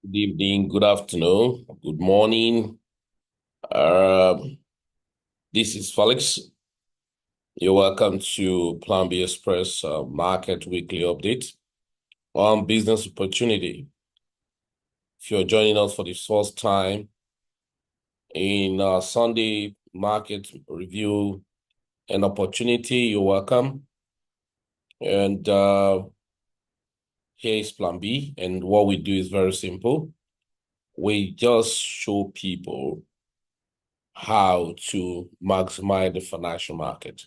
Good evening, good afternoon, good morning. Um, this is Felix. You're welcome to Plan B Express Market Weekly Update on business opportunity. If you're joining us for the first time in Sunday market review and opportunity, you're welcome. And here is Plan B. And what we do is very simple. We just show people how to maximize the financial market.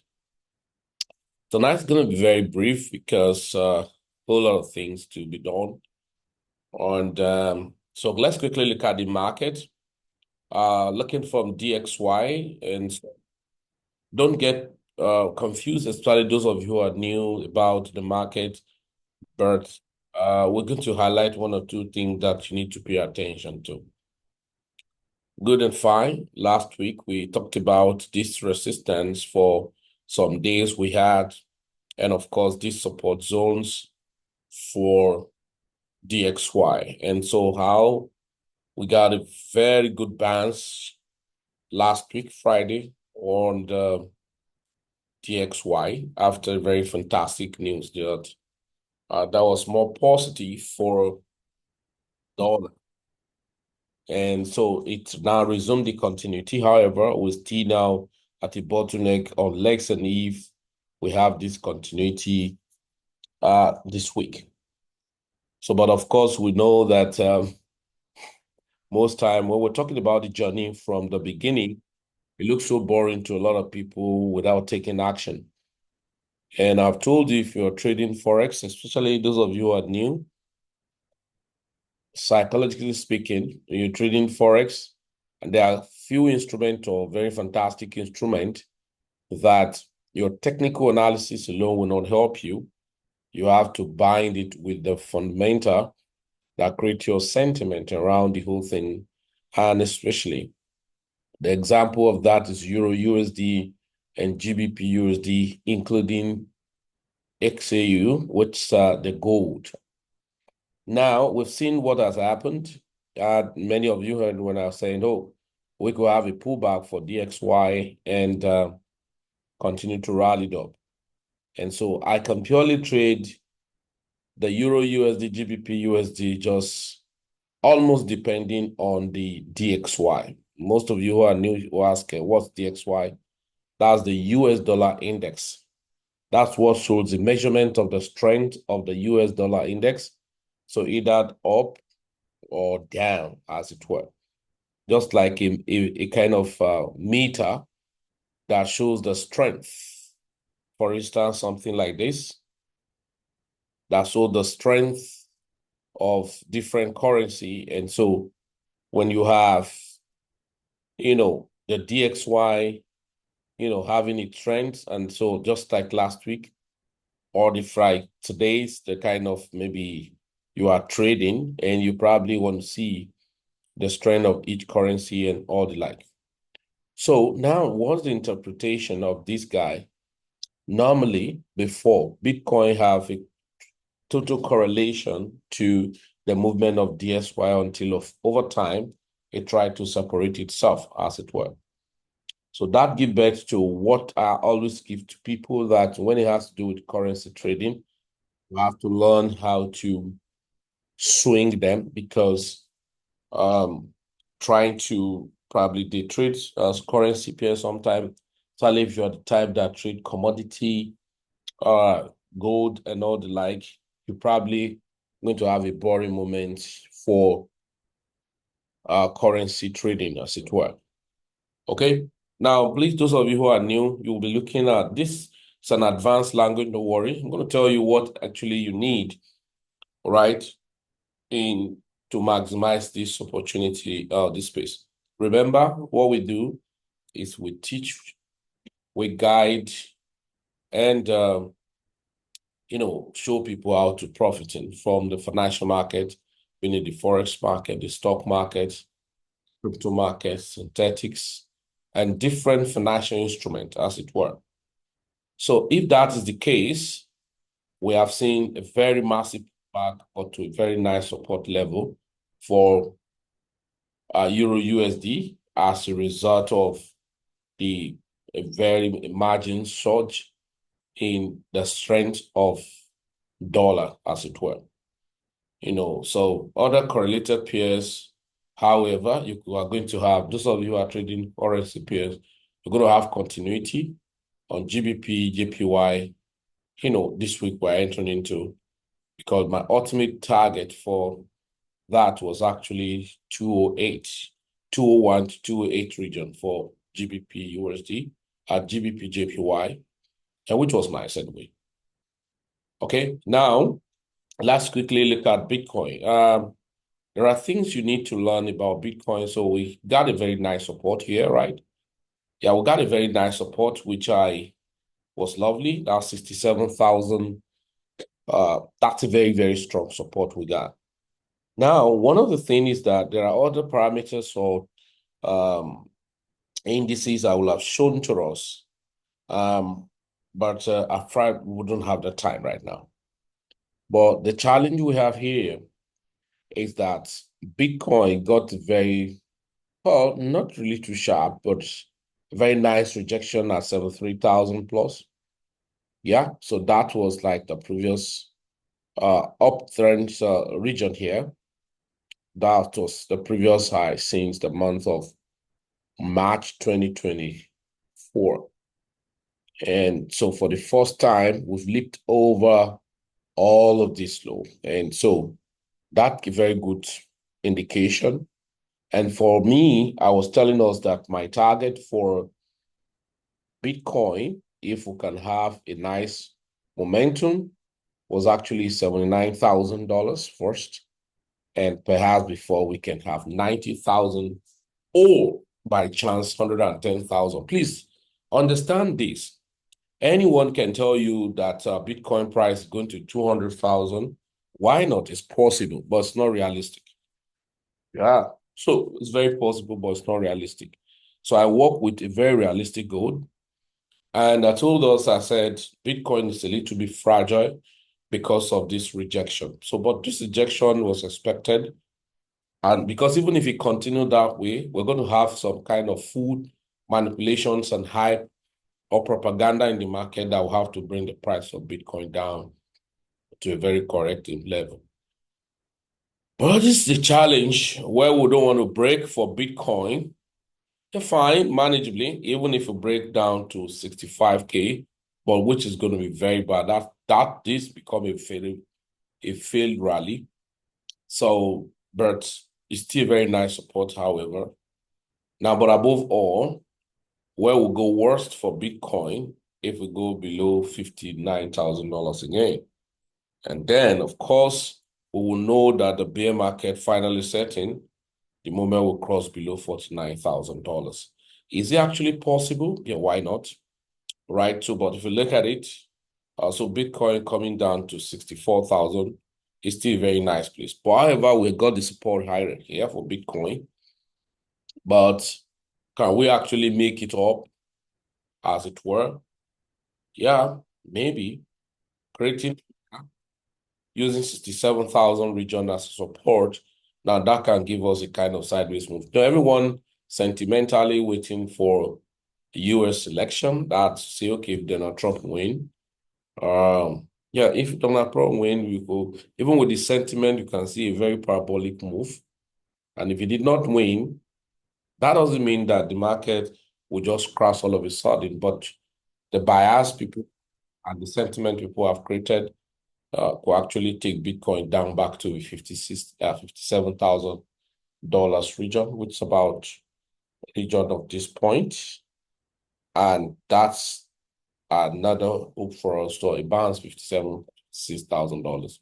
Tonight's going to be very brief because a whole lot of things to be done. And so let's quickly look at the market. Looking from DXY, and don't get confused, especially those of you who are new about the market, but we're going to highlight one or two things that you need to pay attention to. Good and fine. Last week, we talked about this resistance for some days we had, and of course, these support zones for DXY. And so how we got a very good bounce last week, Friday, on the DXY after very fantastic news that was more positive for dollar. And so it's now resumed the continuity. However, we still now at a bottleneck on legs and if we have this continuity this week. So, but of course, we know that most time when we're talking about the journey from the beginning, it looks so boring to a lot of people without taking action. And I've told you, if you're trading Forex, especially those of you who are new, psychologically speaking, you're trading Forex, and there are few instruments or very fantastic instrument that your technical analysis alone will not help you. You have to bind it with the fundamental that create your sentiment around the whole thing. And especially the example of that is Euro USD and GBP USD, including XAU, which the gold. Now, we've seen what has happened. Many of you heard when I was saying, oh, we could have a pullback for DXY and continue to rally up. And so I can purely trade the Euro USD, GBP USD, just almost depending on the DXY. Most of you who are new will ask, what's DXY? That's the US dollar index. That's what shows the measurement of the strength of the US dollar index. So either up or down, as it were. Just like a kind of meter that shows the strength. For instance, something like this, that shows the strength of different currency. And so when you have, the DXY, having a trend, and so just like last week, or the Friday, today's the kind of maybe you are trading and you probably want to see the strength of each currency and all the like. So now what's the interpretation of this guy? Normally, before, Bitcoin have a total correlation to the movement of DSY until over time, it tried to separate itself, as it were. So that gives birth to what I always give to people, that when it has to do with currency trading, you have to learn how to swing them, because trying to probably day trade as currency pair sometimes, especially if you're the type that trade commodity, gold and all the like, you're probably going to have a boring moment for currency trading, as it were. Okay. Now, please, those of you who are new, you'll be looking at this. It's an advanced language, don't worry. I'm going to tell you what actually you need, right, in to maximize this opportunity, this space. Remember, what we do is we teach, we guide, and show people how to profiting from the financial market, meaning the forex market, the stock market, crypto market, synthetics, and different financial instruments, as it were. So if that is the case, we have seen a very massive back or to a very nice support level for Euro USD as a result of a very margin surge in the strength of dollar, as it were. So other correlated pairs, however, you are going to have, those of you who are trading currency pairs, you're going to have continuity on GBP, JPY. This week we're entering into, because my ultimate target for that was actually 208, 201 to 208 region for GBP USD at GBP JPY, and which was nice anyway. Okay, now let's quickly look at Bitcoin. There are things you need to learn about Bitcoin. So we got a very nice support here, right? Yeah, we got a very nice support, which was lovely. That's 67,000. That's a very, very strong support we got. Now, one of the things is that there are other parameters or indices I will have shown to us, but I wouldn't have the time right now. But the challenge we have here is that Bitcoin got very, well, not really too sharp, but very nice rejection at 73,000 plus. Yeah, so that was like the previous uptrend region here. That was the previous high since the month of March 2024. And so for the first time, we've leaped over all of this low. And so that's a very good indication. And for me, I was telling us that my target for Bitcoin, if we can have a nice momentum, was actually $79,000 first. And perhaps before we can have 90,000 or by chance 110,000. Please understand this. Anyone can tell you that Bitcoin price is going to 200,000. Why not? It's possible, but it's not realistic. Yeah. So it's very possible, but it's not realistic. So I work with a very realistic goal. And I told us, I said, Bitcoin is a little bit fragile because of this rejection. So, but this rejection was expected. And because even if it continued that way, we're going to have some kind of food manipulations and hype or propaganda in the market that will have to bring the price of Bitcoin down to a very corrective level. But this is the challenge where we don't want to break for Bitcoin. Fine, manageably, even if we break down to 65K, but which is going to be very bad. That this become a failed rally. So, but it's still very nice support, however. Now, but above all, where will go worst for Bitcoin if we go below $59,000 again. And then, of course, we will know that the bear market finally set in the moment we cross below $49,000. Is it actually possible? Yeah, why not? Right. So, but if you look at it, so Bitcoin coming down to 64,000 is still a very nice place. But however, we got the support higher here for Bitcoin. But can we actually make it up, as it were? Yeah, maybe. Creating using 67,000 region as support. Now that can give us a kind of sideways move. Now everyone sentimentally waiting for the US election. That's say, okay, if Donald Trump win. Yeah, if Donald Trump win, we go, even with the sentiment, you can see a very parabolic move. And if he did not win, that doesn't mean that the market will just crash all of a sudden, but the bias people and the sentiment people have created could actually take Bitcoin down back to $57,000 region, which is about region of this point. And that's another hope for us to a bounce $56,000.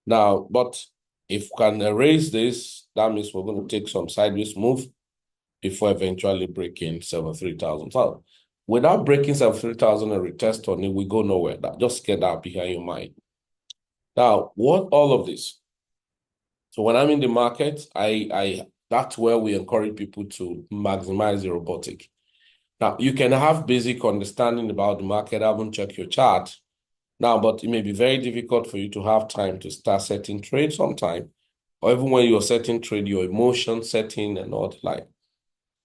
Now, but if we can erase this, that means we're going to take some sideways move before eventually breaking 73,000. So without breaking 73,000 and retest on it, we go nowhere. Just get that behind your mind. Now, what all of this? So when I'm in the market, that's where we encourage people to maximize the robotic. Now, you can have basic understanding about the market, haven't checked your chart now, but it may be very difficult for you to have time to start setting trades sometime or even when you're setting trade, your emotion setting and all like.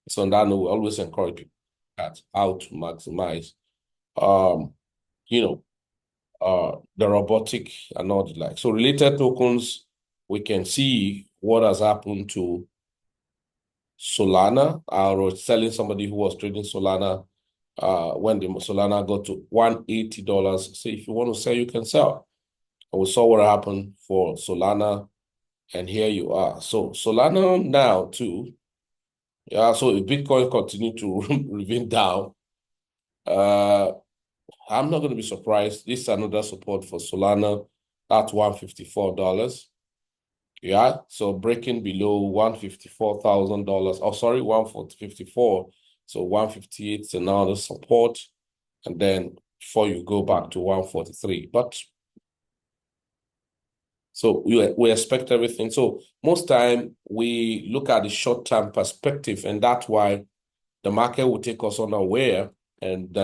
So on that note, we always encourage people at how to maximize um, you know, the robotic and all the like. So related tokens, we can see what has happened to Solana. I was telling somebody who was trading Solana when the Solana got to $180. So if you want to sell, you can sell. And we saw what happened for Solana, and here you are. So Solana now too. Yeah, so if Bitcoin continue to remain down, uh, I'm not going to be surprised. This is another support for Solana at $154. Yeah, so breaking below $154,000. Oh, sorry, 154. So 158 is another support. And then before you go back to 143. But so we expect everything. So most time we look at the short-term perspective, and that's why the market will take us unaware, and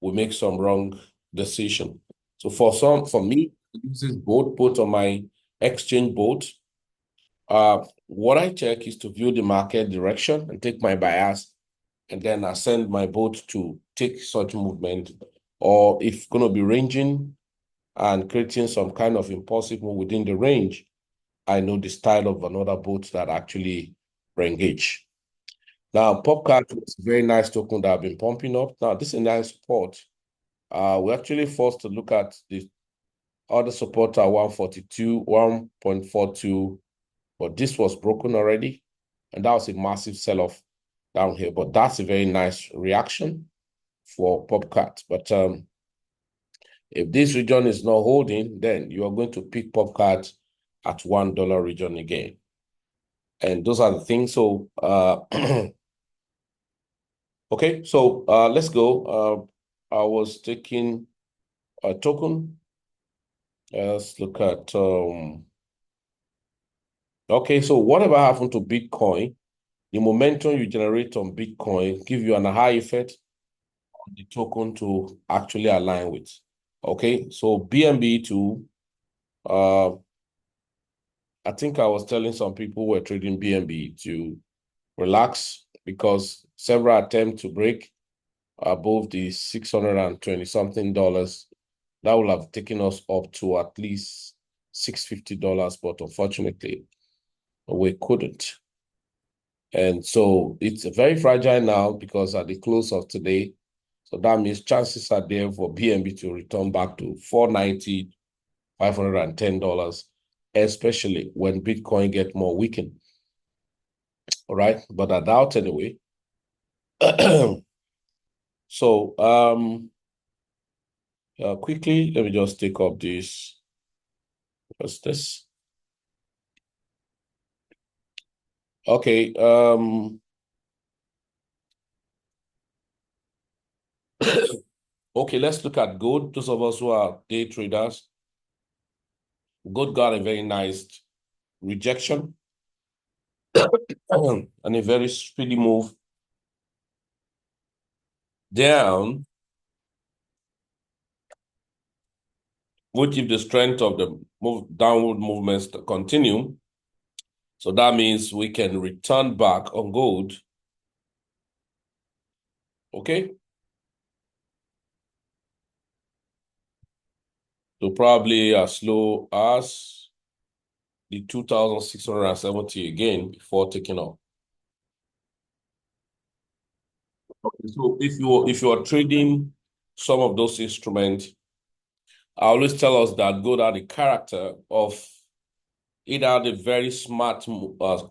we make some wrong decision. So for me, this is both on my exchange boat. What I check is to view the market direction and take my bias, and then I send my boat to take such movement, or if going to be ranging and creating some kind of impulsive move within the range, I know the style of another boat that actually engage. Now, Popcat is a very nice token that have been pumping up. Now, this is a nice support. We're actually forced to look at the other support at 142, 1.42, but this was broken already. And that was a massive sell-off down here. But that's a very nice reaction for Popcat. But if this region is not holding, then you are going to pick Popcat at $1 region again. And those are the things. So okay, so let's go. I was taking a token. Let's look at okay, so whatever happened to Bitcoin, the momentum you generate on Bitcoin give you an high effect on the token to actually align with. Okay, so BNB too. I think I was telling some people who were trading BNB to relax because several attempts to break above the 620 something dollars, that would have taken us up to at least $650, but unfortunately, we couldn't. And so it's very fragile now because at the close of today, so that means chances are there for BNB to return back to $490, $510, especially when Bitcoin get more weakened. All right, but I doubt anyway. So quickly, let me just take up this. What's this? Okay. Okay, let's look at gold. Those of us who are day traders, gold got a very nice rejection and a very speedy move down, which if the strength of the downward movements continue, so that means we can return back on gold. Okay. So probably as low as the 2,670 again before taking off. Okay, so if you are trading some of those instruments, I always tell us that gold are the character of either the very smart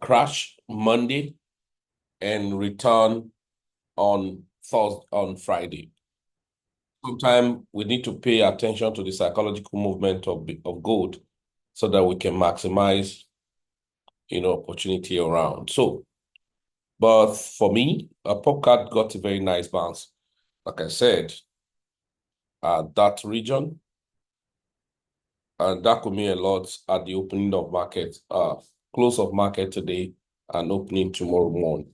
crash Monday and return on Thursday, on Friday. Sometimes we need to pay attention to the psychological movement of gold so that we can maximize, opportunity around. So, but for me, a Popcat got a very nice bounce. Like I said, that region, and that could mean a lot at the opening of market, close of market today and opening tomorrow morning.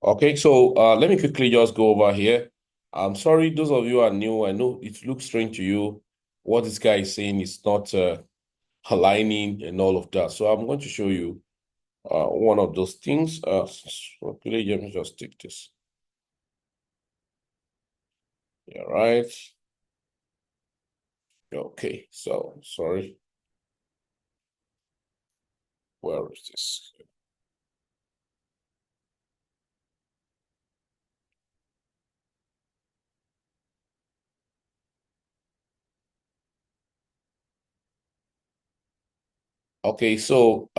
Okay, so let me quickly just go over here. I'm sorry, those of you who are new, I know it looks strange to you. What this guy is saying is not aligning and all of that. So I'm going to show you one of those things. Let me just take this. Yeah, right. Okay, so sorry. Where is this? Okay, so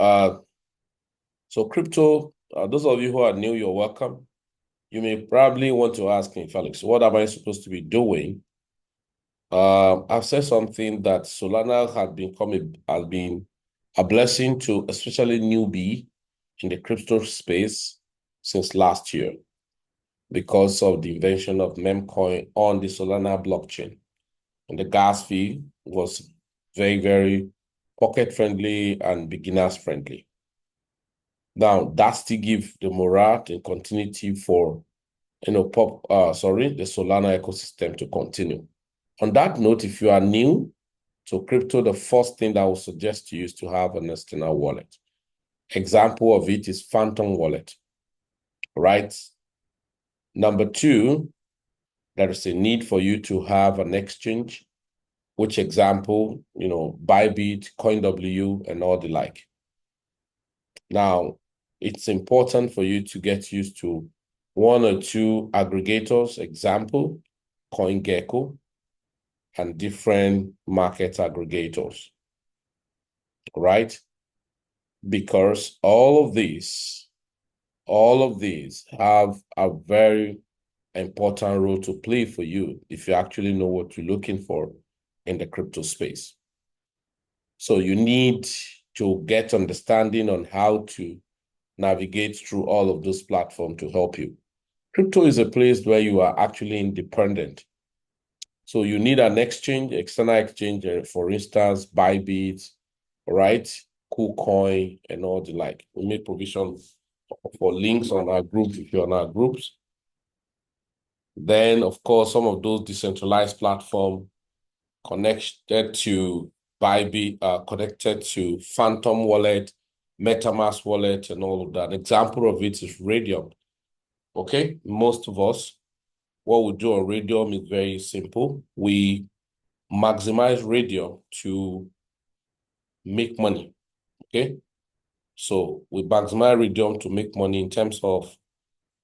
crypto, those of you who are new, you're welcome. You may probably want to ask me, Felix, what am I supposed to be doing? I've said something that Solana has been a blessing to especially newbie in the crypto space since last year because of the invention of memcoin on the Solana blockchain. And the gas fee was very, very pocket friendly and beginners friendly. Now that still give the morale and continuity for the Solana ecosystem to continue. On that note, if you are new to crypto, the first thing that I would suggest to you is to have an external wallet. Example of it is Phantom Wallet, right? Number two, there is a need for you to have an exchange, which example, Bybit, CoinW, and all the like. Now, it's important for you to get used to one or two aggregators, example, CoinGecko, and different market aggregators, right? Because all of these have a very important role to play for you if you actually know what you're looking for in the crypto space. So you need to get understanding on how to navigate through all of those platforms to help you. Crypto is a place where you are actually independent. So you need an exchange, external exchange, for instance, Bybit, right? KuCoin, and all the like. We made provision for links on our group if you're on our groups. Then, of course, some of those decentralized platforms connected to Bybit, connected to Phantom Wallet, MetaMask Wallet, and all of that. An example of it is Radium. Okay, most of us, what we do on Radium is very simple. We maximize Radium to make money. Okay, so we maximize Radium to make money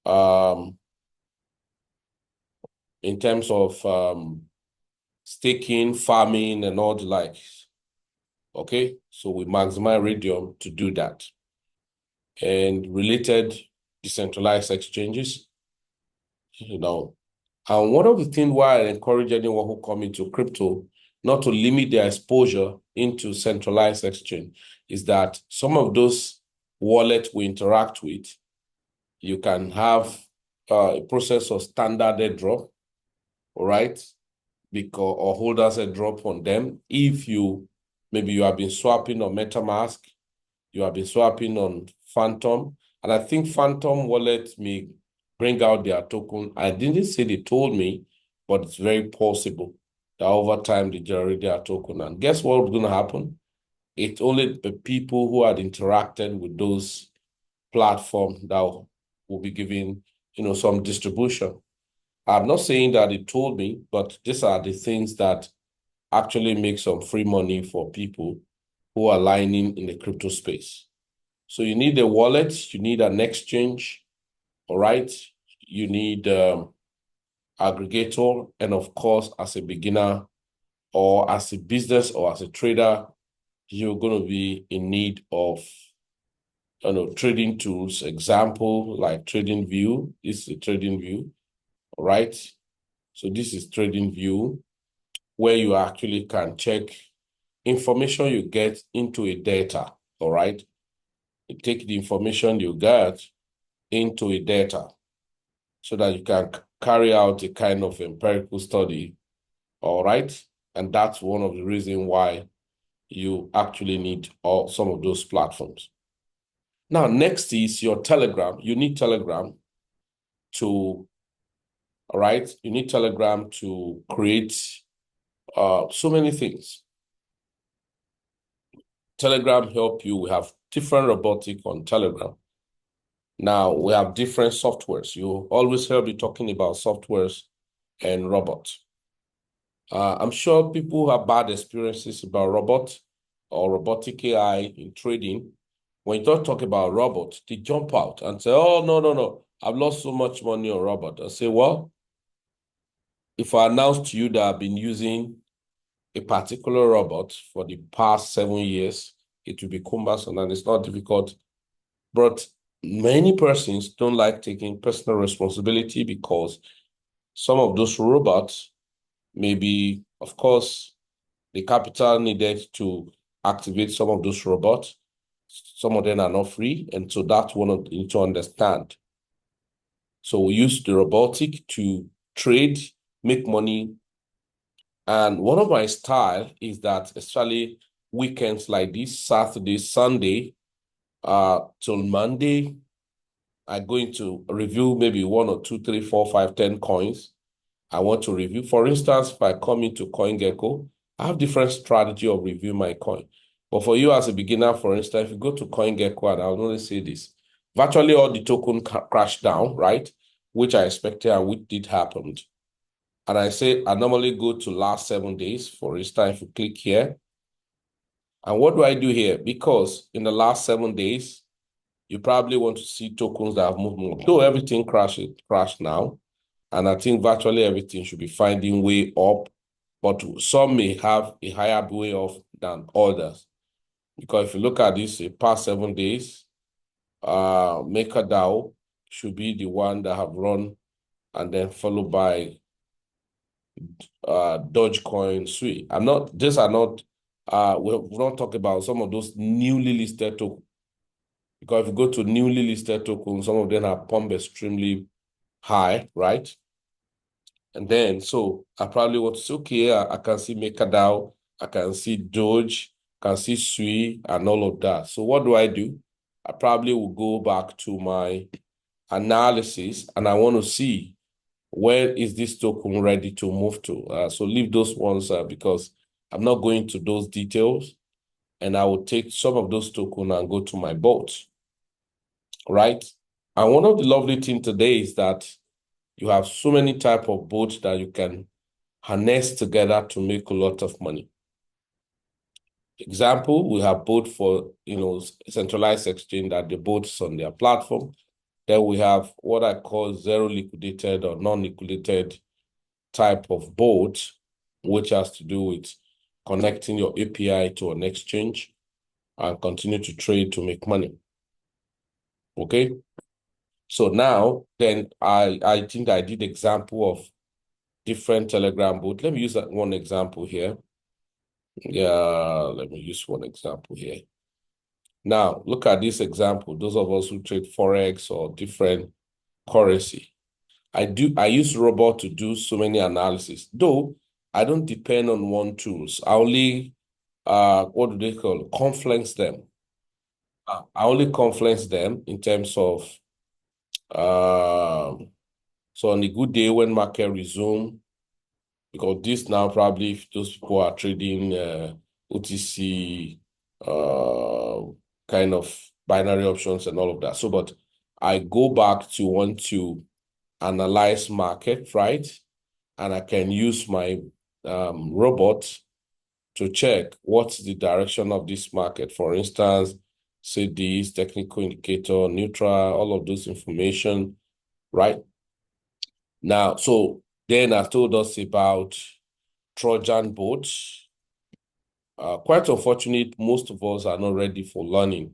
um in terms of staking, farming, and all the like. Okay, so we maximize Radium to do that. And related decentralized exchanges, And one of the things why I encourage anyone who come into crypto not to limit their exposure into centralized exchange is that some of those wallets we interact with, you can have a process of standard airdrop, all right? Because or holders airdrop on them. If maybe you have been swapping on MetaMask, you have been swapping on Phantom, and I think Phantom Wallet may bring out their token. I didn't say they told me, but it's very possible that over time they generate their token. And guess what's going to happen? It's only the people who had interacted with those platforms that will be giving, some distribution. I'm not saying that it told me, but these are the things that actually make some free money for people who are lining in the crypto space. So you need a wallet, you need an exchange, all right? You need aggregator, and of course, as a beginner or as a business or as a trader, you're going to be in need of trading tools. Example, like TradingView. This is a TradingView, all right? So this is TradingView, where you actually can check information you get into a data, all right? You take the information you get into a data so that you can carry out a kind of empirical study, all right? And that's one of the reasons why you actually need some of those platforms. Now, next is your Telegram. You need Telegram to, all right? You need Telegram to create so many things. Telegram help you. We have different robotic on Telegram. Now we have different softwares. You always hear me talking about softwares and robots. I'm sure people have bad experiences about robot or robotic AI in trading. When you don't talk about robots, they jump out and say, oh, no, no, no, I've lost so much money on robot. I say, well, if I announce to you that I've been using a particular robot for the past 7 years, it will be cumbersome and it's not difficult. But many persons don't like taking personal responsibility because some of those robots may be, of course, the capital needed to activate some of those robots. Some of them are not free, and so that's one of you need to understand. So we use the robotic to trade, make money. And one of my style is that especially weekends like this, Saturday, Sunday, till Monday, I'm going to review maybe 1 or 2, 3, 4, 5, 10 coins I want to review. For instance, if I come into CoinGecko, I have different strategy of review my coin. But for you as a beginner, for instance, if you go to CoinGecko, and I'll only say this, virtually all the token crashed down, right? Which I expected and which did happen. And I say, I normally go to last 7 days. For instance, if you click here, and what do I do here? Because in the last 7 days, you probably want to see tokens that have moved more. Though everything crashed now, and I think virtually everything should be finding way up, but some may have a higher way off than others. Because if you look at this, the past 7 days, MakerDAO should be the one that have run, and then followed by Dogecoin, Sui. These are not, we've not talked about some of those newly listed tokens. Because if you go to newly listed tokens, some of them are pumped extremely high, right? And then, so I probably want to say, okay, I can see MakerDAO, I can see Doge, can see Sui, and all of that. So what do? I probably will go back to my analysis, and I want to see where is this token ready to move to. So leave those ones because I'm not going to those details, and I will take some of those tokens and go to my bot, right? And one of the lovely things today is that you have so many type of bots that you can harness together to make a lot of money. Example, we have both for, centralized exchange that the boats on their platform. Then we have what I call zero liquidated or non-liquidated type of boat, which has to do with connecting your API to an exchange and continue to trade to make money. Okay. So now, then I think I did example of different Telegram boot. Let me use that one example here. Yeah, let me use one example here. Now, look at this example. Those of us who trade Forex or different currency. I use robot to do so many analysis, though I don't depend on one tools. I only what do they call it? Confluence them. I only confluence them in terms of so on a good day when market resume, because this now probably if those people are trading OTC kind of binary options and all of that. So, but I go back to want to analyze market, right? And I can use my robot to check what's the direction of this market. For instance, say this technical indicator, neutral, all of those information, right? Now, so then I told us about Trojan boats. Quite unfortunate, most of us are not ready for learning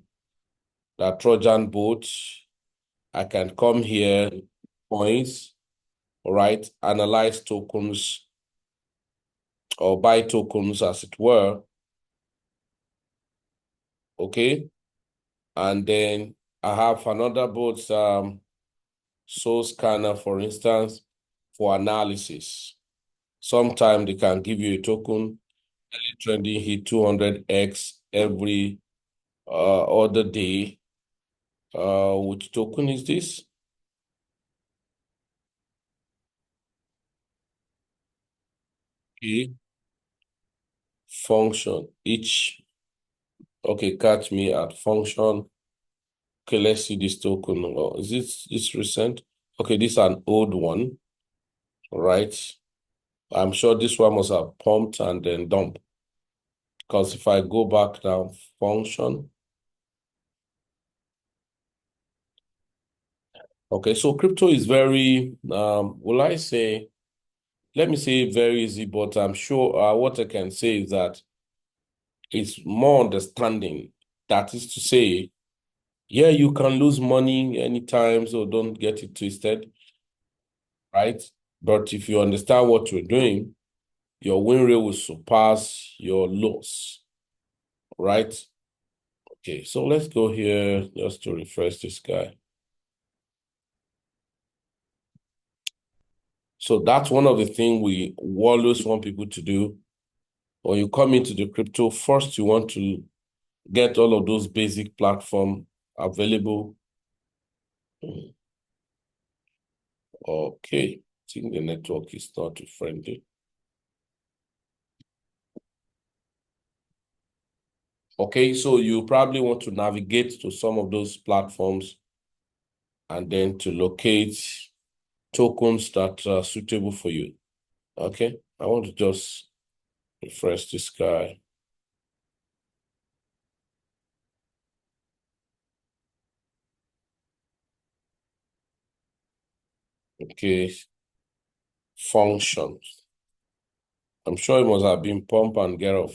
that Trojan boats. I can come here, points, all right, analyze tokens or buy tokens as it were, okay? And then I have another boat, source scanner, for instance, for analysis. Sometimes they can give you a token, trending hit 200x every other day. Which token is this? Okay. Function each. Okay, catch me at function. Okay, let's see this token. Oh, is this recent? Okay, this is an old one, right? I'm sure this one must have pumped and then dumped. Because if I go back down, function. Okay, so crypto is very, will I say, let me say very easy, but I'm sure what I can say is that it's more understanding. That is to say, yeah, you can lose money anytime, so don't get it twisted, right? But if you understand what you're doing, your win rate will surpass your loss, right? Okay, so let's go here just to refresh this guy. So that's one of the things we always want people to do. When you come into the crypto, first you want to get all of those basic platform available. Okay, I think the network is not too friendly. Okay, so you probably want to navigate to some of those platforms and then to locate tokens that are suitable for you. Okay, I want to just refresh this guy. Okay, functions. I'm sure it must have been pump and get off.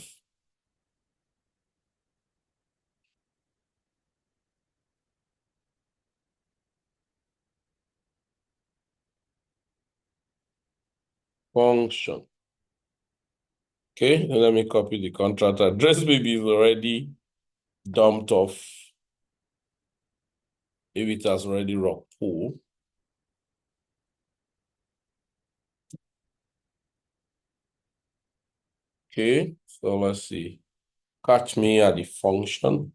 Function. Okay, let me copy the contract address. Maybe it's already dumped off. Maybe it has already rock pool. Okay, so let's see. Catch me at the function.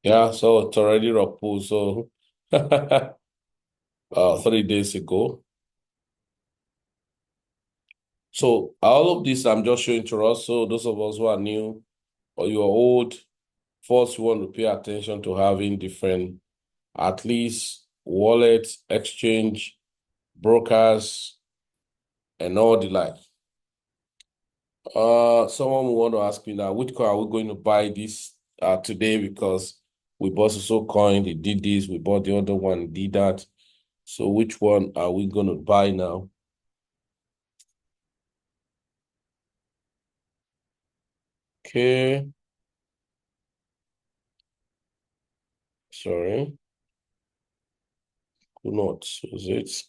Yeah, so it's already rock pool. So 3 days ago. So all of this I'm just showing to us. So those of us who are new or you are old, first you want to pay attention to having different, at least wallets, exchange, brokers, and all the like. Someone will want to ask me now, which coin are we going to buy this today? Because we bought so coin, they did this, we bought the other one, did that. So which one are we going to buy now? Okay. Sorry. Could not. Is it?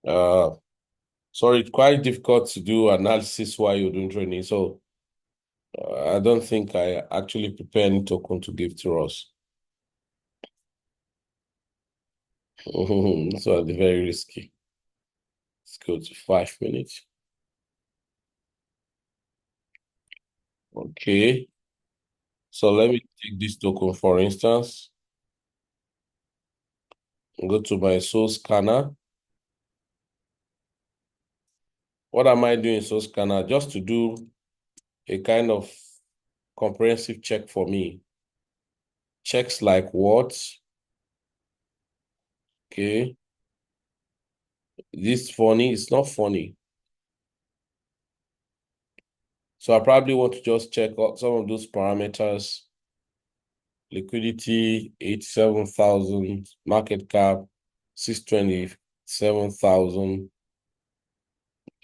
Uh, sorry, it's quite difficult to do analysis while you're doing training. So I don't think I actually prepare any token to give to us. So it's very risky. Let's go to 5 minutes. Okay. So let me take this token, for instance. Go to my source scanner. What am I doing in source scanner? Just to do a kind of comprehensive check for me. Checks like what? Okay. This funny? It's not funny. So I probably want to just check out some of those parameters. Liquidity, 87,000. Market cap, 627,000.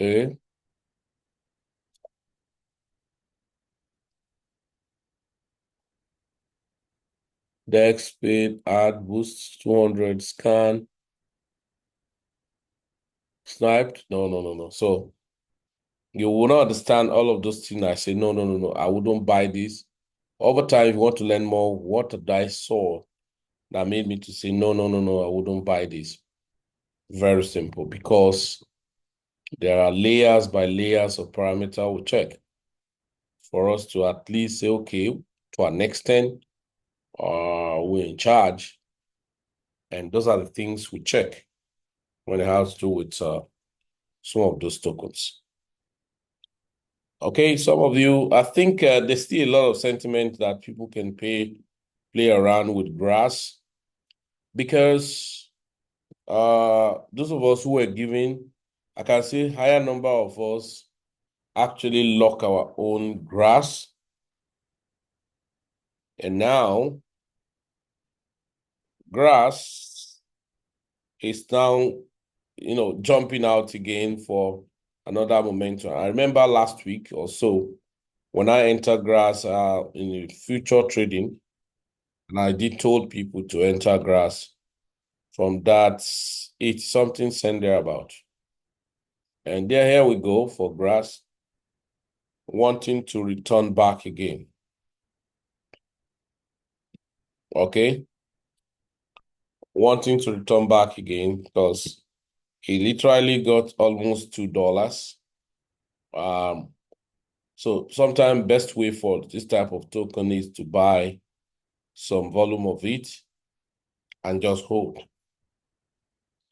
Okay. Dex, speed, add, boost, 200, scan, sniped. No, no, no, no. So you will not understand all of those things. I say, no, no, no, no. I wouldn't buy this. Over time, if you want to learn more, what did I saw that made me to say, no, no, no, no, I wouldn't buy this. Very simple, because there are layers by layers of parameter we check for us to at least say, okay, to an extent, we're in charge. And those are the things we check when it has to do with some of those tokens. Okay, some of you, I think there's still a lot of sentiment that people can play around with grass, because those of us who were giving, I can see higher number of us actually lock our own grass. And now grass is now, jumping out again for another momentum. I remember last week or so when I entered grass in future trading, and I did told people to enter grass from that 80 something cent thereabout. And there, here we go for grass, wanting to return back again. Okay. Wanting to return back again because he literally got almost $2. So sometimes best way for this type of token is to buy some volume of it and just hold.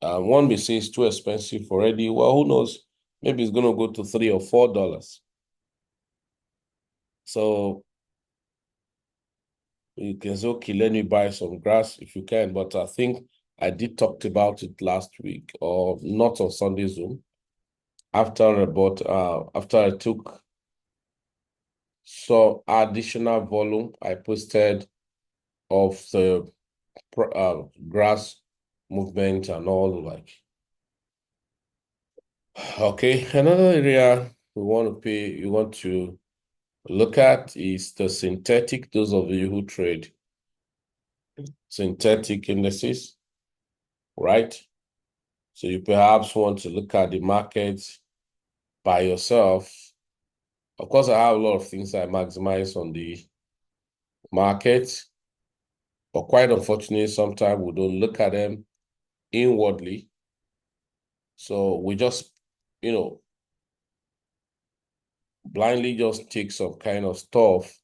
One may say it's too expensive already. Well, who knows? Maybe it's going to go to $3 or $4. So you can say, okay, let me buy some grass if you can. But I think I did talk about it last week, or not on Sunday Zoom. After I took some additional volume I posted of the grass movement and all, like. Okay, another area you want to look at is the synthetic. Those of you who trade synthetic indices, right? So you perhaps want to look at the market by yourself. Of course, I have a lot of things I maximize on the market, but quite unfortunately, sometimes we don't look at them inwardly. So we just, blindly just take some kind of stuff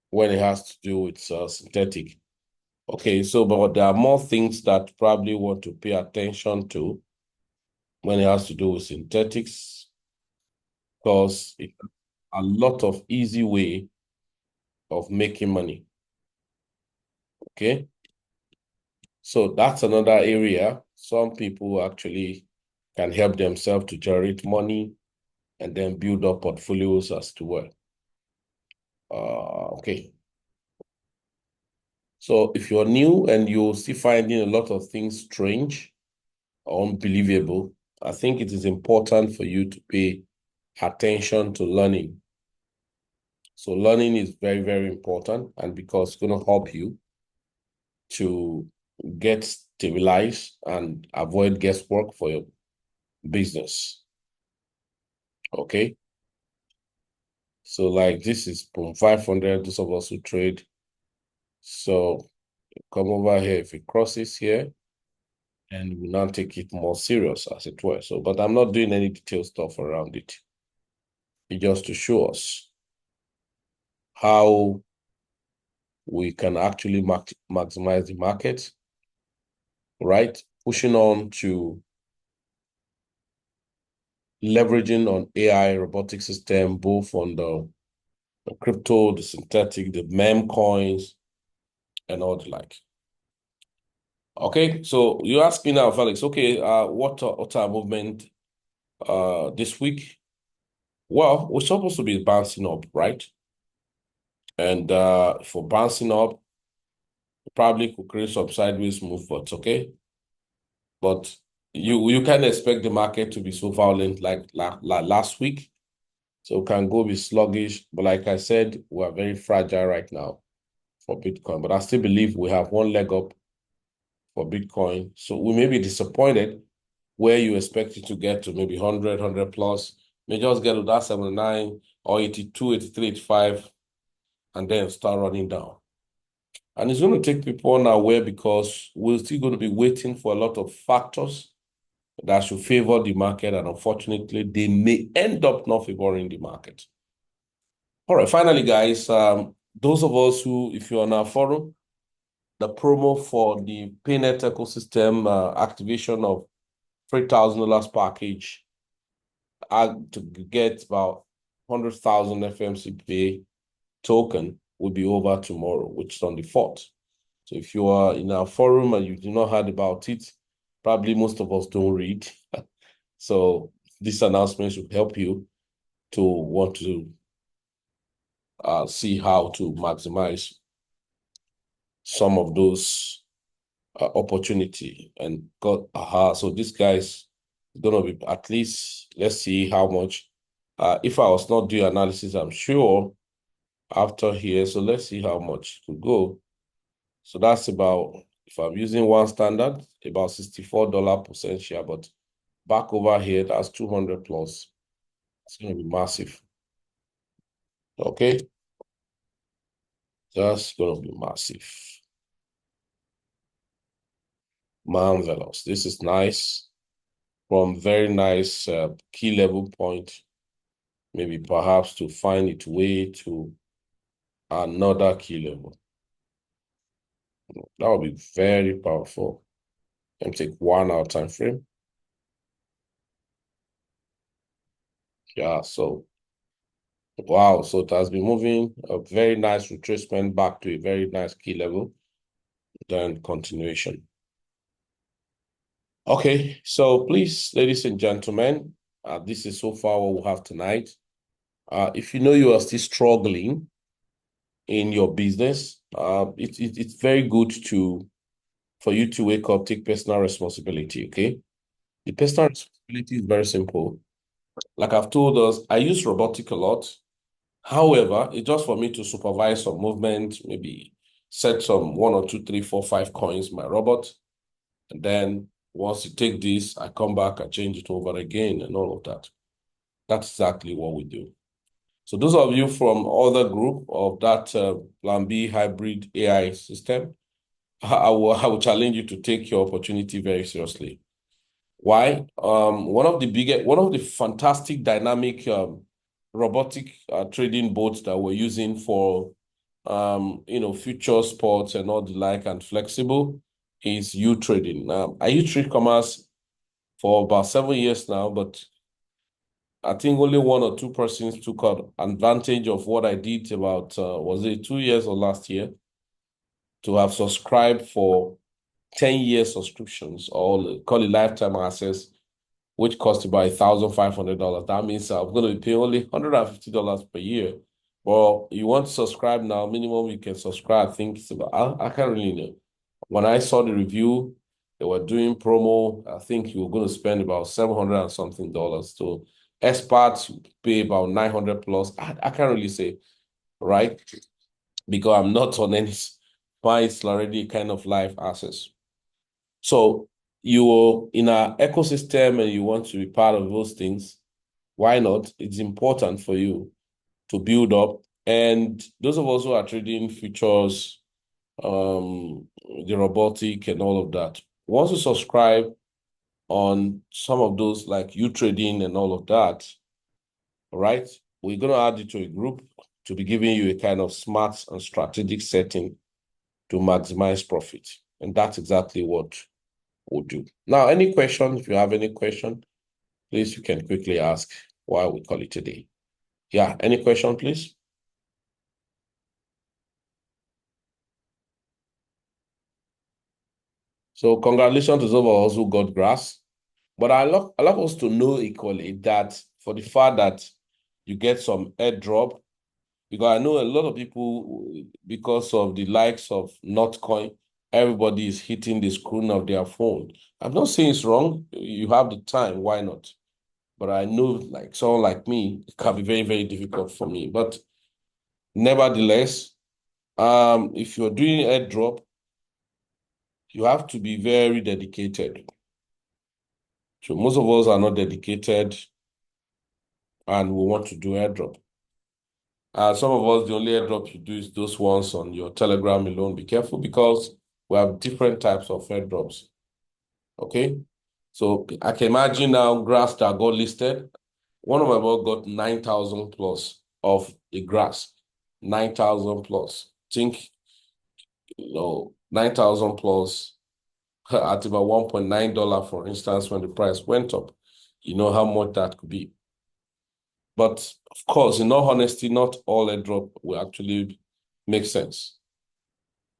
when it has to do with synthetic. Okay, so but there are more things that probably want to pay attention to when it has to do with synthetics, because it's a lot of easy way of making money. Okay, so that's another area. Some people actually can help themselves to generate money and then build up portfolios as to well. Okay. So if you're new and you're still finding a lot of things strange or unbelievable, I think it is important for you to pay attention to learning. So learning is very, very important, and because it's going to help you to get stabilized and avoid guesswork for your business. Okay. So like this is 500, those of us who trade. So come over here, if it crosses here, and we now take it more serious, as it were. So, but I'm not doing any detailed stuff around it. It's just to show us how we can actually maximize the market, right? Pushing on to leveraging on AI robotic system, both on the crypto, the synthetic, the meme coins, and all the like. Okay, so you ask me now, Felix, okay, what are movement this week? Well, we're supposed to be bouncing up, right? And for bouncing up, probably could create some sideways movements, okay? But you can't expect the market to be so violent like last week. So it can go be sluggish. But like I said, we are very fragile right now for Bitcoin. But I still believe we have one leg up for Bitcoin. So we may be disappointed where you expect it to get to, maybe 100 plus. May just get to that 79 or 82, 83, 85, and then start running down. And it's going to take people unaware, because we're still going to be waiting for a lot of factors that should favor the market. And unfortunately, they may end up not favoring the market. All right, finally, guys, those of us who, if you're on our forum, the promo for the PayNet ecosystem activation of $3,000 package to get about 100,000 FMCPA token will be over tomorrow, which is on the 4th. So if you are in our forum and you do not heard about it, probably most of us don't read. So this announcement should help you to want to see how to maximize some of those opportunity. And got so this guy's gonna be at least, let's see how much. If I was not doing analysis, I'm sure after here. So let's see how much to go. So that's about, if I'm using one standard, about $64 per share, but back over here, that's 200 plus. It's going to be massive. Okay. That's going to be massive. Marvelous. This is nice. From very nice key level point, maybe perhaps to find its way to another key level. That would be very powerful. Let me take 1 hour time frame. Yeah, so wow, so it has been moving a very nice retracement back to a very nice key level, then continuation. Okay, so please, ladies and gentlemen, this is so far what we have tonight. If you know you are still struggling in your business, it's very good for you to wake up, take personal responsibility, okay? The personal responsibility is very simple. Like I've told us, I use Robotic a lot. However, it's just for me to supervise some movement, maybe set some 1 or 2, 3, 4, 5 coins, my robot. And then once you take this, I come back, I change it over again and all of that. That's exactly what we do. So those of you from other group of that Plan B hybrid AI system, I will challenge you to take your opportunity very seriously. Why? One of the fantastic dynamic robotic trading bots that we're using for future sports and all the like and flexible is U-Trading. I use trade commerce for about 7 years now, but I think only 1 or 2 persons took advantage of what I did about was it 2 years or last year, to have subscribed for 10-year subscriptions, or call it lifetime access, which cost about $1,500. That means I'm going to be paying only $150 per year. Well, you want to subscribe now, minimum you can subscribe, I think it's about, I can't really know. When I saw the review, they were doing promo. I think you were going to spend about $700 and something dollars. So experts pay about 900 plus. I can't really say, right? Because I'm not on any, but it's already kind of live access. So you're in our ecosystem and you want to be part of those things, why not? It's important for you to build up. And those of us who are trading futures, the robotic and all of that, once you subscribe on some of those like U-Trading and all of that, all right, we're going to add you to a group to be giving you a kind of smart and strategic setting to maximize profit. And that's exactly what we'll do. Now, any question, if you have any question, please, you can quickly ask while we call it a day. Yeah, any question, please? So congratulations to those of us who got grass. But I love us to know equally that for the fact that you get some airdrop, because I know a lot of people, because of the likes of Notcoin, everybody is hitting the screen of their phone. I'm not saying it's wrong. You have the time, why not? But I know, like someone like me, it can be very, very difficult for me. But nevertheless, if you're doing airdrop, you have to be very dedicated. So most of us are not dedicated and we want to do airdrop. Some of us, the only airdrop you do is those ones on your Telegram alone. Be careful because we have different types of airdrops. Okay? So I can imagine now grass that got listed. One of my boys got 9,000 plus of the grass. 9,000 plus. Think, 9,000 plus at about $1.9, for instance, when the price went up. You know how much that could be. But of course, in all honesty, not all airdrop will actually make sense.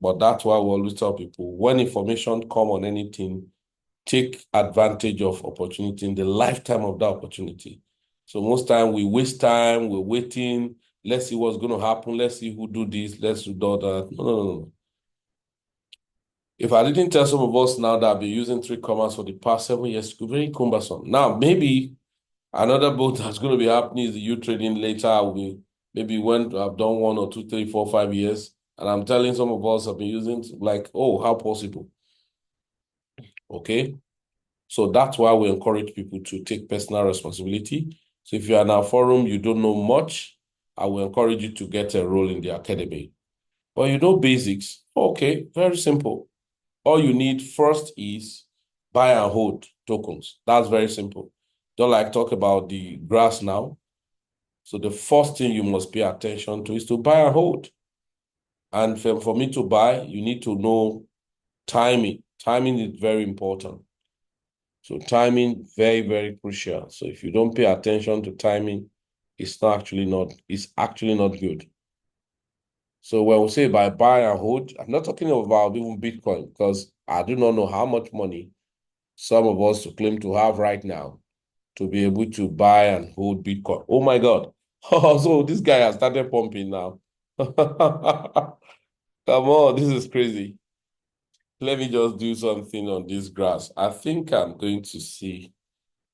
But that's why we always tell people when information come on anything, take advantage of opportunity in the lifetime of that opportunity. So most time we waste time, we're waiting, let's see what's going to happen, let's see who do this, let's do that. No, no, no. If I didn't tell some of us now that I've been using 3 commas for the past 7 years, it could be very cumbersome. Now, maybe another boat that's going to be happening is the U trading later. Maybe when I've done 1 or 2, 3, 4, 5 years, and I'm telling some of us have been using like, oh, how possible? Okay. So that's why we encourage people to take personal responsibility. So if you're in our forum, you don't know much, I will encourage you to get a role in the academy. But you know basics. Okay, very simple. All you need first is buy and hold tokens. That's very simple. Don't like talk about the grass now. So the first thing you must pay attention to is to buy and hold. And for me to buy, you need to know timing. Timing is very important. So timing, very, very crucial. So if you don't pay attention to timing, it's actually not good. So when we say buy and hold, I'm not talking about even Bitcoin because I do not know how much money some of us claim to have right now to be able to buy and hold Bitcoin. Oh my God. So this guy has started pumping now. Come on, this is crazy. Let me just do something on this grass. I think I'm going to see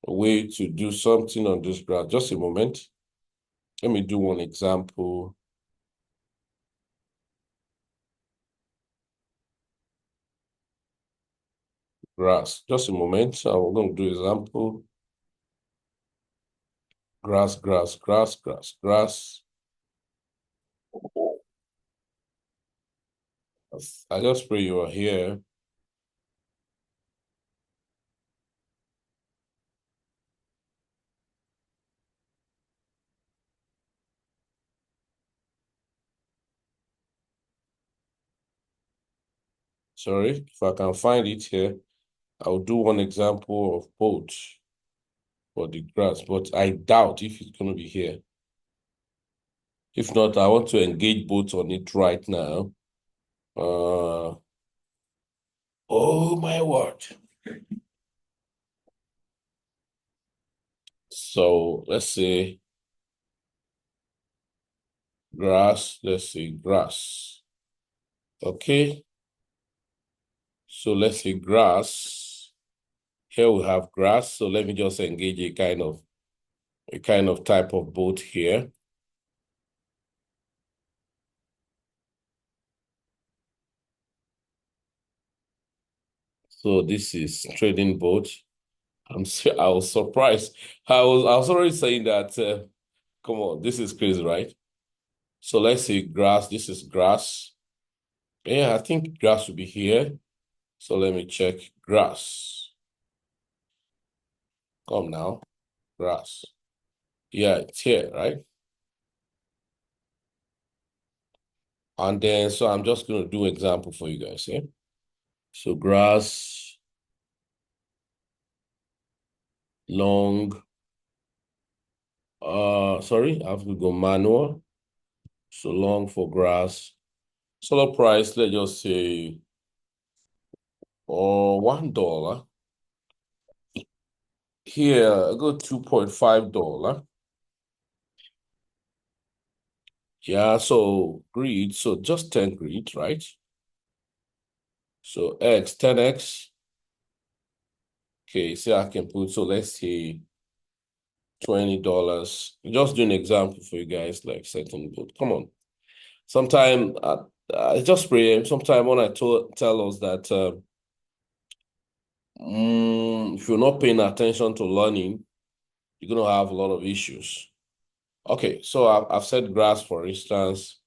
a way to do something on this graph. Just a moment. Let me do one example. Grass. Just a moment. I'm going to do example. Grass, grass, grass, grass, grass. I just pray you are here. Sorry, if I can find it here, I'll do one example of both for the grass, but I doubt if it's going to be here. If not, I want to engage both on it right now. Oh my word. So let's say grass, let's say grass. Okay. So let's say grass. Here we have grass. So let me just engage a kind of type of boat here. So this is trading boat. I was surprised. I was already saying that. Come on, this is crazy, right? So let's say grass. This is grass. Yeah, I think grass will be here. So let me check grass. Come now, grass. Yeah, it's here, right? And then, so I'm just going to do example for you guys, yeah? So grass, long, sorry, I have to go manual. So long for grass. Solar price, let's just say, $1. Here, I go $2.5. Yeah, so grid, so just 10 grid, right? So X, 10X. Okay, so I can put, so let's say $20. Just do an example for you guys, like setting boot. Come on. Sometime I just pray. Sometime when I tell us that if you're not paying attention to learning, you're gonna have a lot of issues. Okay, so I've said grass, for instance,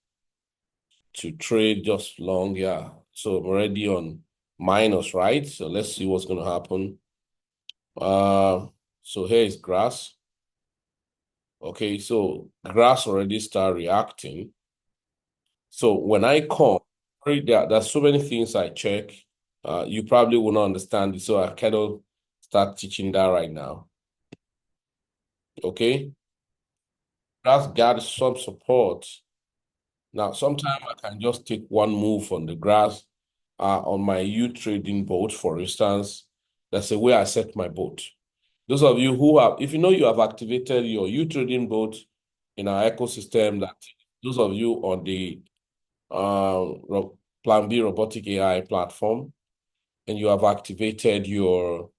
to trade just long, yeah. So I'm already on minus, right? So let's see what's gonna happen. So here is grass. Okay, so grass already start reacting. So when I come, There's so many things I check. You probably will not understand it, so I cannot start teaching that right now. Okay? That's got some support. Now, sometimes I can just take one move on the grass on my U trading boat, for instance. That's the way I set my boat. Those of you who have, if you know you have activated your U trading boat in our ecosystem, that those of you on the Plan B Robotic AI platform, and you have activated your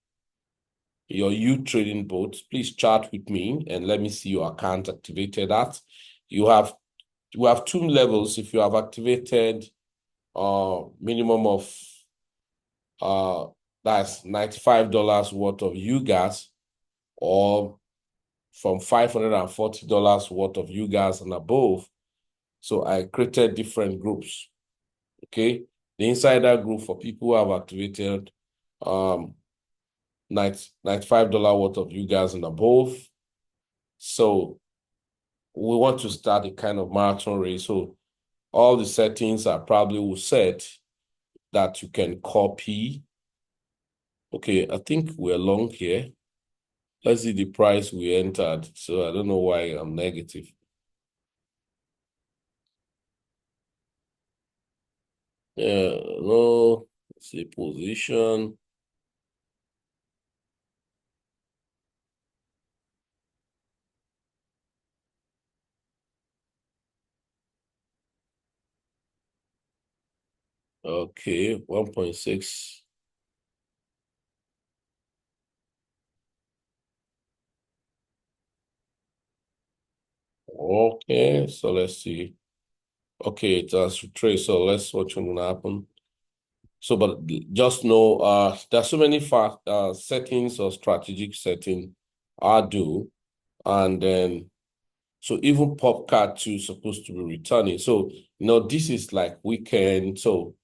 U trading boat, please chat with me and let me see your account activated at. We have two levels. If you have activated minimum of that's $95 worth of UGAS, or from $540 worth of UGAS and above. So I created different groups. Okay. The insider group for people who have activated $95 worth of UGAS and above. So we want to start a kind of marathon race. So all the settings are probably will set that you can copy. Okay, I think we're long here. Let's see the price we entered. So I don't know why I'm negative. Yeah, no, let's see position. Okay, 1.6. Okay, so let's see. Okay, it has retraced. So let's watch what's gonna happen. So, but just know, there's so many settings or strategic setting I do, and then so even PopCard 2 is supposed to be returning. So, this is like weekend. So,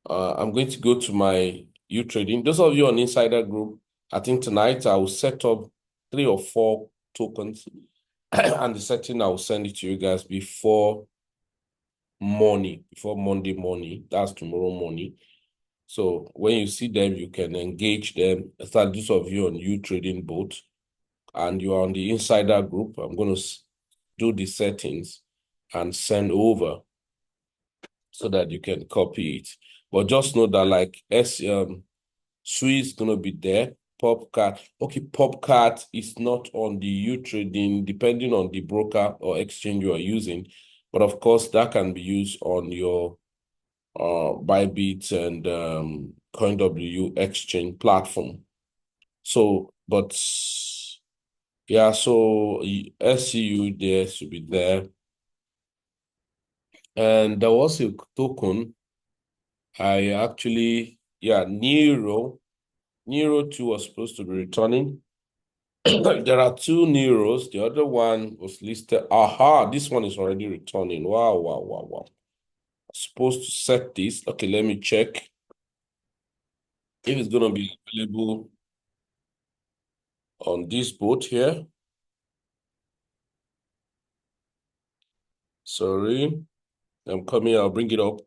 I'm going to go to my U trading. Those of you on Insider Group, I think tonight I will set up 3 or 4 tokens, and the setting I will send it to you guys before Monday morning. That's tomorrow morning. So when you see them, you can engage them. Start those of you on U trading boat, and you are on the Insider Group. I'm going to do the settings and send over so that you can copy it. But just know that like SUI is gonna be there. PopCard. Okay, PopCard is not on the U trading, depending on the broker or exchange you are using. But of course, that can be used on your Bybit and CoinW exchange platform. So, but yeah, so SCU there should be there. And there was a token I actually, yeah, Nero 2 was supposed to be returning. There are 2 Neros. The other one was listed. Aha, this one is already returning. Wow, wow, wow, wow. Supposed to set this. Okay, let me check if it's gonna be available on this boat here. Sorry, I'm coming. I'll bring it up.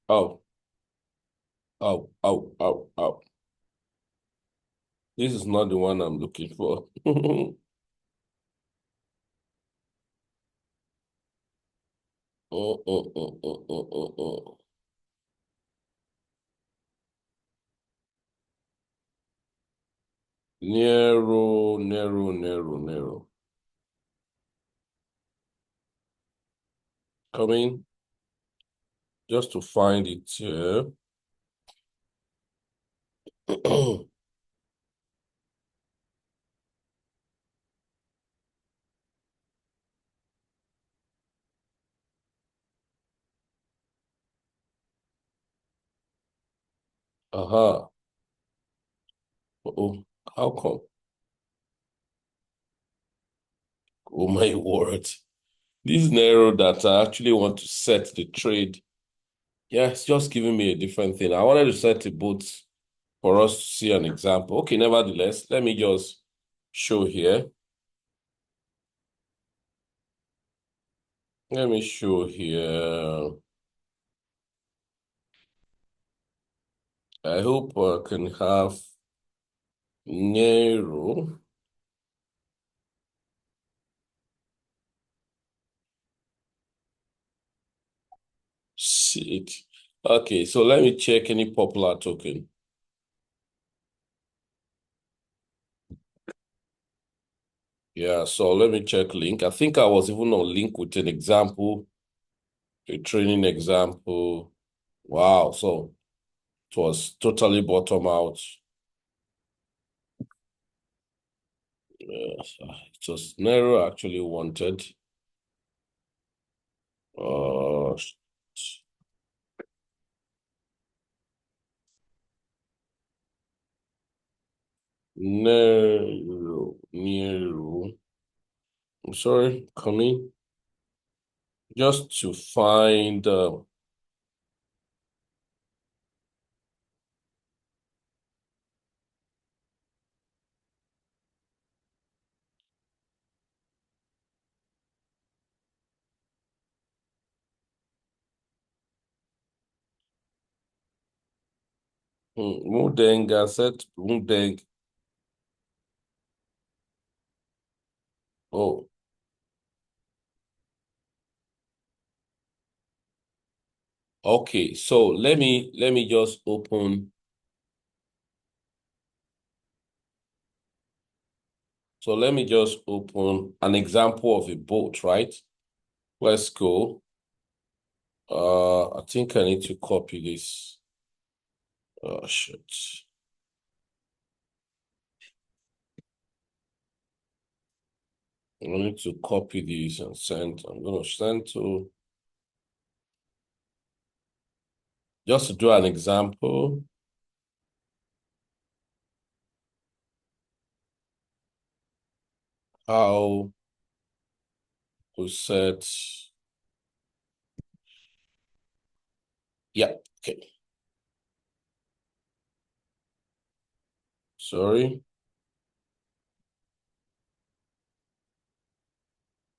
Oh, oh, oh, oh, oh. This is not the one I'm looking for. Oh, oh, oh, oh, oh, oh, oh. Nero. Coming just to find it here. Aha. Oh, how come? Oh my word. This narrow that I actually want to set the trade. Yeah, it's just giving me a different thing. I wanted to set the both for us to see an example. Okay, nevertheless, let me just show here. Let me show here. I hope I can have narrow. Shit. Okay, so let me check any popular token. Yeah, so let me check link. I think I was even on link with an example, a training example. Wow, so it was totally bottom out. Yes, it was narrow actually wanted. Uh, narrow. I'm sorry, coming just to find. Mudeng asset, Mudeng. Oh, okay. So let me just open. So let me just open an example of a boat, right? Let's go. I think I need to copy this. Oh shit. I need to copy this and send. I'm gonna send to just to do an example. How to set. Yeah, okay. Sorry.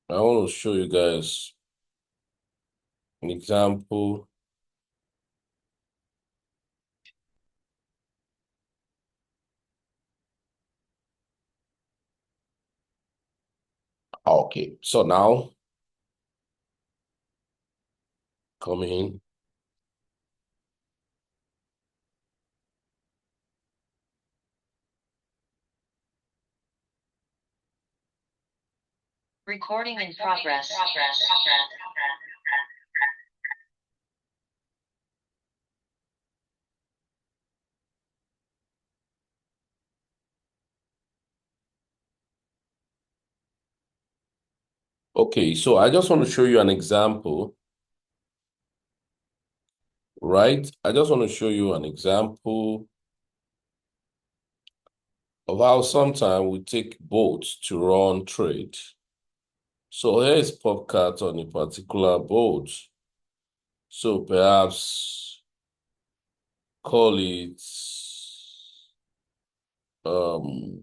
I want to show you guys an example. Okay, so now come in. Recording in progress. Okay, so I just want to show you an example, right? I just want to show you an example of how sometimes we take boats to run trade. So here is Popcat on a particular boat. So perhaps call it um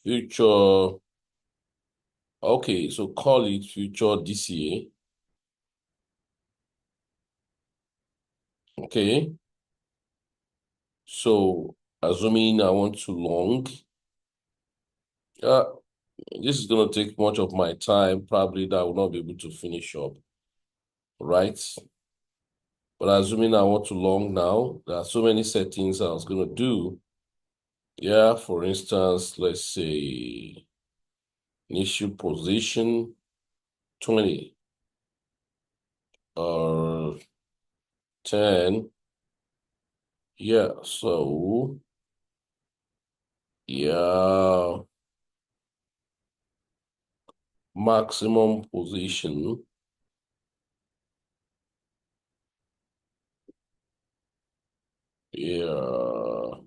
future. Okay, so call it future DCA. Okay. So assuming I want to long, uh, this is gonna take much of my time, probably that I will not be able to finish up, right? But assuming I want to long now, there are so many settings I was gonna do. Yeah, for instance, let's say initial position 20 or 10. Yeah, so yeah, maximum position. Yeah.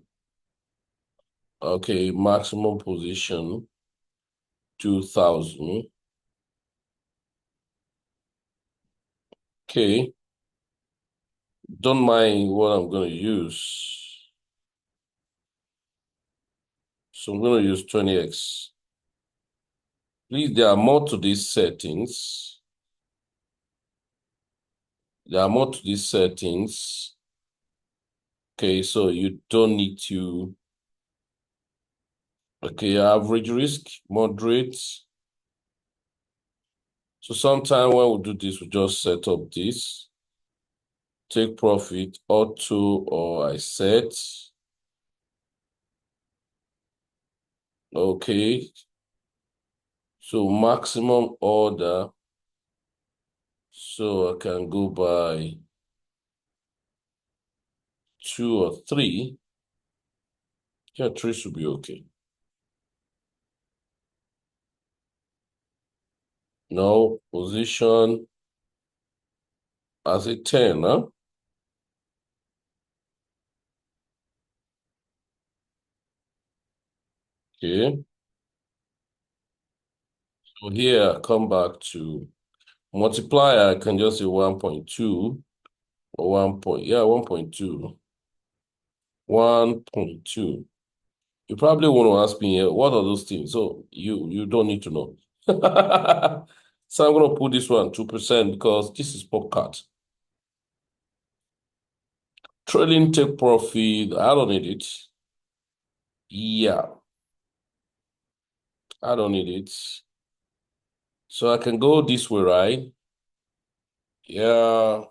Okay, maximum position 2000. Okay. Don't mind what I'm going to use. So I'm going to use 20x. Please, there are more to these settings. There are more to these settings. Okay, so you don't need to. Okay, average risk, moderate. So sometime when we do this, we just set up this. Take profit, auto, or I set. Okay. So maximum order. So I can go by 2 or 3. Yeah, 3 should be okay. No, position as a 10, huh? Okay. So here I come back to multiplier. I can just say 1.2 or 1.2. 1.2. You probably want to ask me, what are those things? So you don't need to know. So I'm going to put this one 2% because this is podcast. Trading take profit, I don't need it. Yeah, I don't need it. So I can go this way, right? Yeah,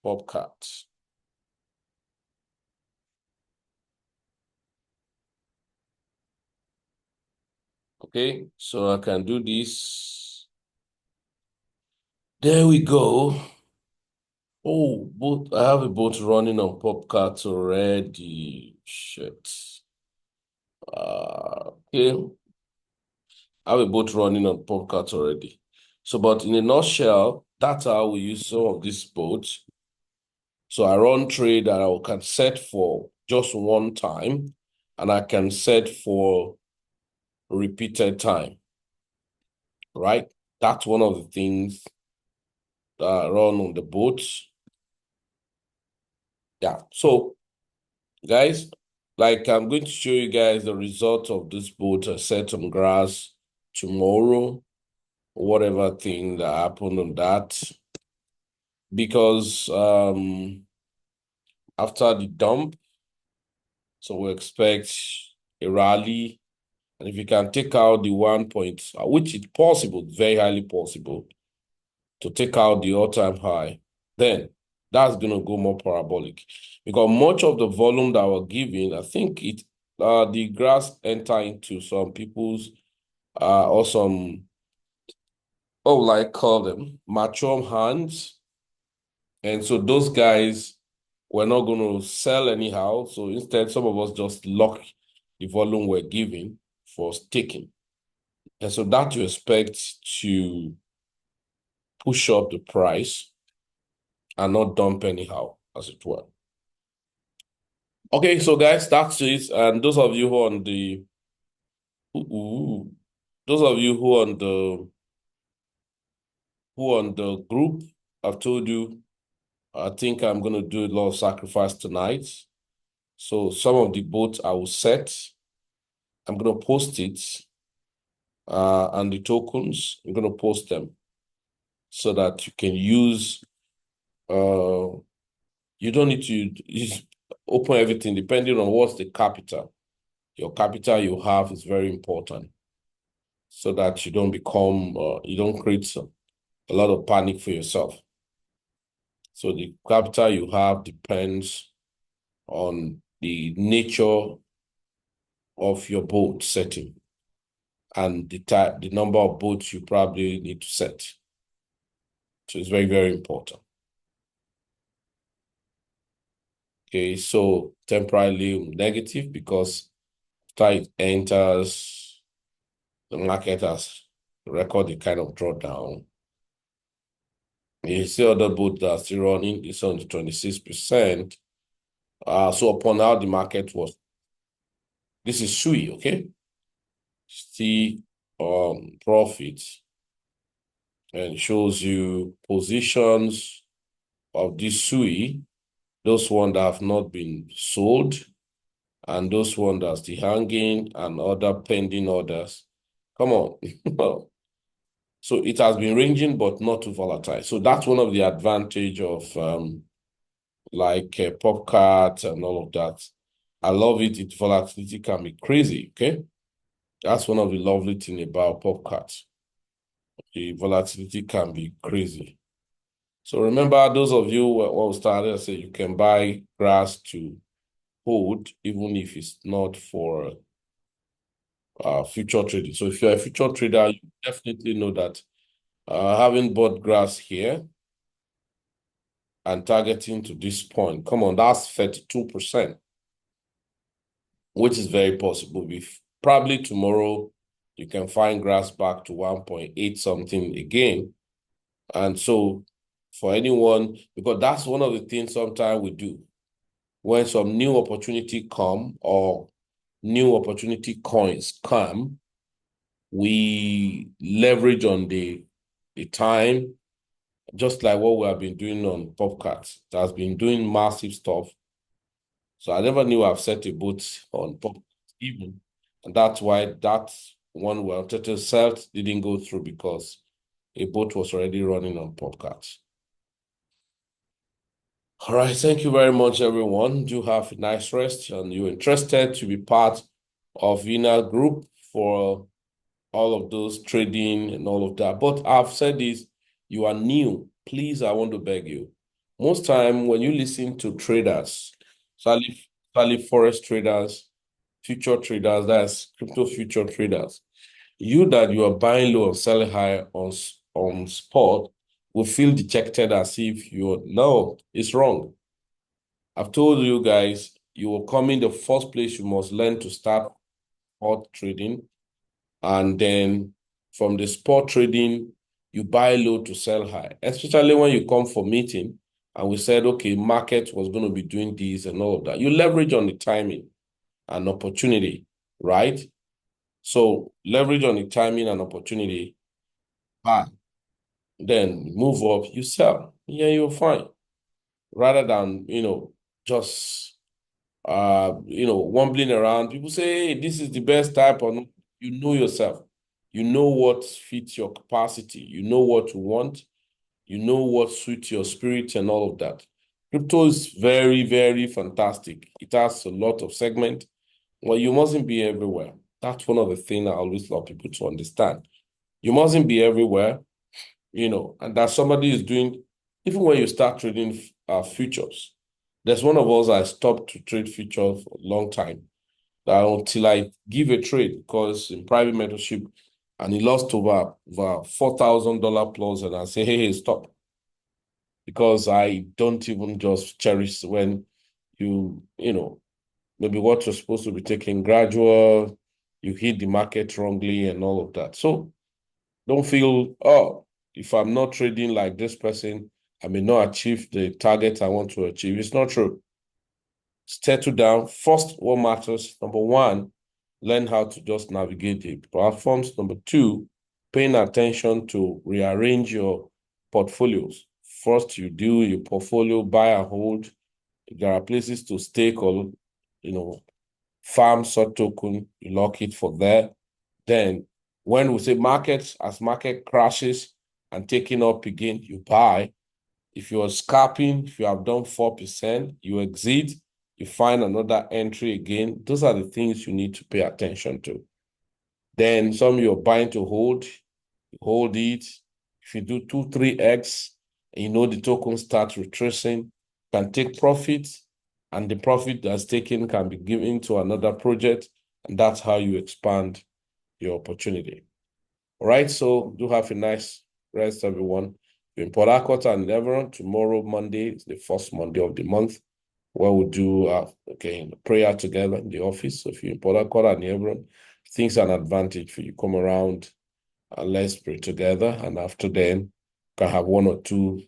podcast. Okay, so I can do this. There we go. Oh, both I have a boat running on Popcat already. Shit. Okay. I have a boat running on Popcat already. So, but in a nutshell, that's how we use some of these boats. So I run trade that I can set for just one time, and I can set for repeated time, right? That's one of the things that I run on the boats. Yeah. So, guys, like I'm going to show you guys the result of this boat. I set on grass tomorrow, whatever thing that happened on that. Because after the dump, so we expect a rally. And if you can take out the 1 point, which is possible, very highly possible, to take out the all-time high, then that's going to go more parabolic. Because much of the volume that we're giving, I think the grass enter into some people's or some, like call them, mature hands. And so those guys were not going to sell anyhow. So instead, some of us just lock the volume we're giving for staking. And so that you expect to push up the price and not dump anyhow, as it were. Okay, so guys, that's it. And those of you who are on the those of you who on the group, I've told you, I think I'm gonna do a lot of sacrifice tonight. So some of the boats I will set, I'm gonna post it, and the tokens, I'm gonna post them so that you can use. You don't need to use, open everything depending on what's the capital. Your capital you have is very important so that you don't you don't create a lot of panic for yourself. So the capital you have depends on the nature of your boat setting and the number of boats you probably need to set. So it's very, very important. Okay, so temporarily negative because after it enters, the market has recorded a kind of drawdown. You see other boats that are still running, it's on 26%. So upon how the market was, this is SUI, okay? See profit. and shows you positions of this SUI, those ones that have not been sold, and those ones that's the hanging and other pending orders. Come on. So it has been ranging, but not too volatile. So that's one of the advantage of PopCat and all of that. I love it. Its volatility can be crazy. Okay, that's one of the lovely thing about PopCat. The volatility can be crazy. So remember, those of you who started, I say you can buy grass to hold, even if it's not for future trading. So if you're a future trader, you definitely know that having bought grass here and targeting to this point, come on, that's 32%, which is very possible. If probably tomorrow you can find grass back to 1.8 something again. And so for anyone, because that's one of the things sometimes we do when some new opportunity come or new opportunity coins come, we leverage on the time, just like what we have been doing on PopCat. It has been doing massive stuff. So I never knew I've set a boat on PopCat even. And that's why that one we wanted to sell didn't go through, because a boat was already running on PopCat. All right, thank you very much, everyone. Do have a nice rest, and you're interested to be part of VINA group for all of those trading and all of that. But I've said this, you are new. Please, I want to beg you. Most time when you listen to traders, Sally Forest traders, future traders, that's crypto future traders, you are buying low and selling high on spot will feel dejected as if no, it's wrong. I've told you guys, you will come in the first place, you must learn to start spot trading. And then from the spot trading, you buy low to sell high, especially when you come for meeting and we said, okay, market was going to be doing this and all of that. You leverage on the timing and opportunity, right? So leverage on the timing and opportunity, buy. Then move up, you sell. Yeah, you're fine. Rather than, just wobbling around. People say, hey, this is the best type, or not. You know yourself. You know what fits your capacity. You know what you want. You know what suits your spirit and all of that. Crypto is very, very fantastic. It has a lot of segment. Well, you mustn't be everywhere. That's one of the things I always love people to understand. You mustn't be everywhere, and that somebody is doing, even when you start trading futures. There's one of us I stopped to trade futures for a long time until I give a trade, because in private mentorship, and he lost over $4,000 plus, and I say, hey, stop. Because I don't even just cherish when maybe what you're supposed to be taking gradual, you hit the market wrongly and all of that. So don't feel, oh, if I'm not trading like this person, I may not achieve the target I want to achieve. It's not true. Settle down. First, what matters, number one, learn how to just navigate the platforms. Number two, paying attention to rearrange your portfolios. First, you do your portfolio, buy and hold. There are places to stake or, farm sort token, you lock it for there. Then when we say markets, as market crashes and taking up again, you buy. If you're scalping, if you have done 4%, you exit, you find another entry again. Those are the things you need to pay attention to. Then some you're buying to hold, you hold it. If you do 2, 3x, and the token starts retracing, can take profit, and the profit that's taken can be given to another project, and that's how you expand your opportunity. All right, so do have a nice rest, everyone. In Port Harcourt and Lebanon, tomorrow, Monday, is the first Monday of the month, where we do prayer together in the office. So if you're in Port Harcourt and Lebanon, things are an advantage for you. Come around and let's pray together. And after then, can have one or two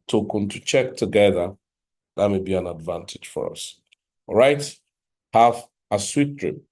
token to check together. That may be an advantage for us. All right, have a sweet dream.